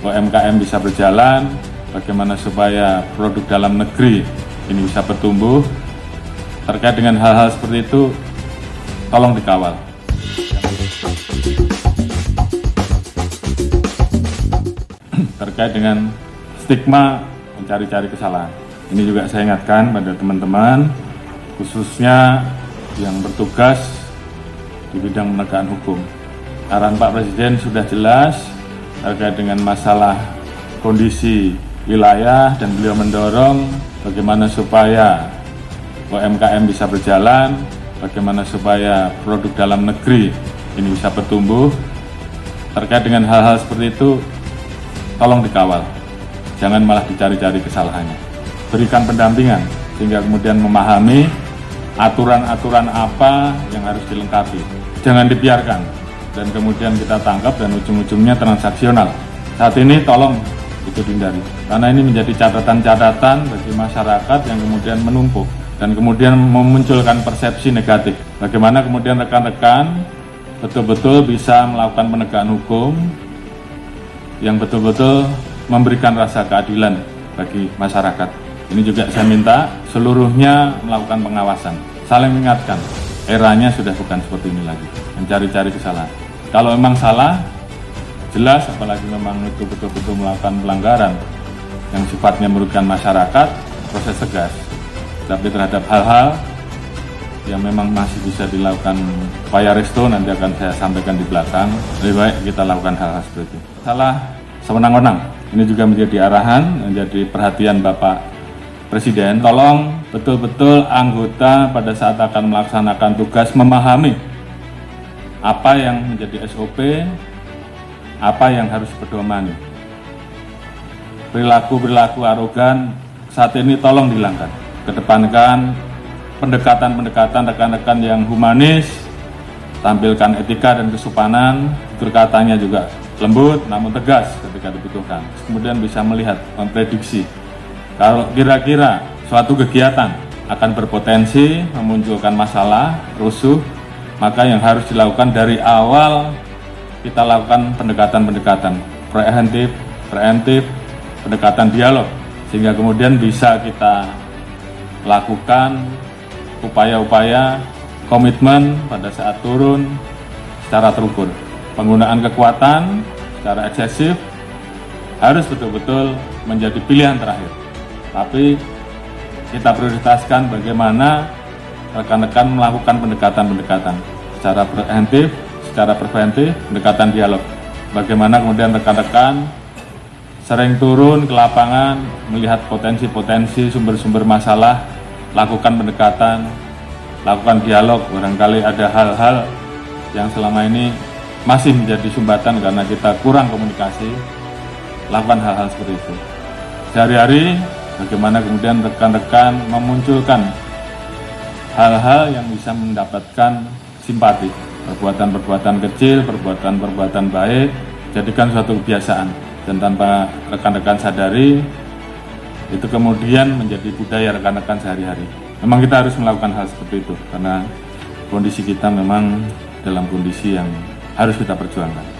UMKM bisa berjalan, bagaimana supaya produk dalam negeri ini bisa bertumbuh. Terkait dengan hal-hal seperti itu, tolong dikawal. Terkait dengan stigma mencari-cari kesalahan, ini juga saya ingatkan pada teman-teman, khususnya yang bertugas di bidang penegakan hukum. Arahan Pak Presiden sudah jelas terkait dengan masalah kondisi wilayah, dan beliau mendorong bagaimana supaya UMKM bisa berjalan, bagaimana supaya produk dalam negeri ini bisa bertumbuh. Terkait dengan hal-hal seperti itu, tolong dikawal, jangan malah dicari-cari kesalahannya. Berikan pendampingan sehingga kemudian memahami aturan-aturan apa yang harus dilengkapi. Jangan dibiarkan dan kemudian kita tangkap dan ujung-ujungnya transaksional. Saat ini tolong itu dihindari, karena ini menjadi catatan-catatan bagi masyarakat yang kemudian menumpuk dan kemudian memunculkan persepsi negatif. Bagaimana kemudian rekan-rekan betul-betul bisa melakukan penegakan hukum yang betul-betul memberikan rasa keadilan bagi masyarakat. Ini juga saya minta seluruhnya melakukan pengawasan, saling mengingatkan. Eranya sudah bukan seperti ini lagi, mencari-cari kesalahan. Kalau memang salah, jelas, apalagi memang itu betul-betul melakukan pelanggaran yang sifatnya merugikan masyarakat, proses tegas. Tapi terhadap hal-hal yang memang masih bisa dilakukan upaya resto, nanti akan saya sampaikan di belakang. Lebih baik kita lakukan hal-hal seperti itu. Salah sewenang-wenang. Ini juga menjadi arahan, menjadi perhatian Bapak Presiden. Tolong betul-betul anggota pada saat akan melaksanakan tugas memahami apa yang menjadi SOP, apa yang harus berdomani. Perilaku-perilaku arogan saat ini tolong dihilangkan. Kedepankan pendekatan-pendekatan rekan-rekan yang humanis, tampilkan etika dan kesopanan, berkatanya juga lembut namun tegas ketika dibutuhkan. Kemudian bisa melihat, memprediksi kalau kira-kira suatu kegiatan akan berpotensi memunculkan masalah, rusuh, maka yang harus dilakukan dari awal kita lakukan pendekatan-pendekatan preemptif, pendekatan dialog, sehingga kemudian bisa kita lakukan upaya-upaya komitmen pada saat turun secara terukur. Penggunaan kekuatan secara eksesif harus betul-betul menjadi pilihan terakhir. Tapi kita prioritaskan bagaimana rekan-rekan melakukan pendekatan-pendekatan secara preemptif, secara preventif, pendekatan dialog. Bagaimana kemudian rekan-rekan sering turun ke lapangan, melihat potensi-potensi sumber-sumber masalah, lakukan pendekatan, lakukan dialog. Barangkali ada hal-hal yang selama ini masih menjadi sumbatan karena kita kurang komunikasi, lakukan hal-hal seperti itu. Sehari-hari, bagaimana kemudian rekan-rekan memunculkan hal-hal yang bisa mendapatkan simpati. Perbuatan-perbuatan kecil, perbuatan-perbuatan baik, jadikan suatu kebiasaan. Dan tanpa rekan-rekan sadari, itu kemudian menjadi budaya rekan-rekan sehari-hari. Memang kita harus melakukan hal seperti itu, karena kondisi kita memang dalam kondisi yang harus kita perjuangkan.